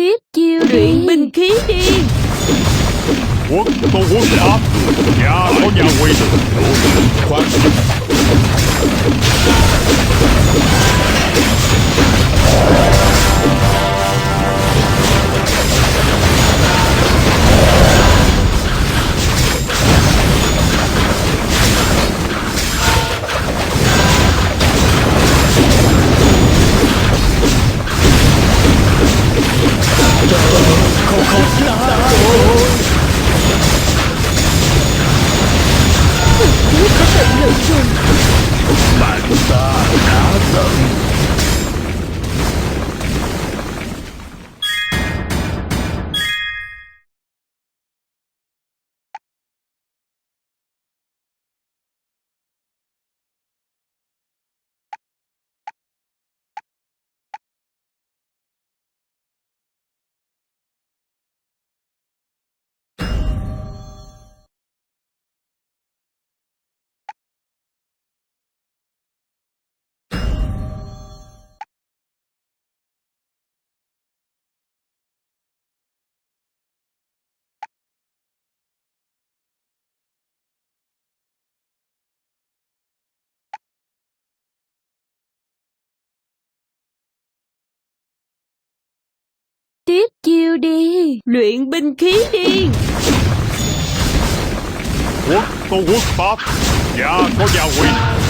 Tiếp chiêu luyện binh khí điên. Quốc có quốc pháp, nhà có nhà quyền. Khoan. Có thể lợi dụng. Bạn ta đã giận. Tiếp chiêu đi. Luyện binh khí điên. Quốc có quốc pháp, nhà có nhà quyền.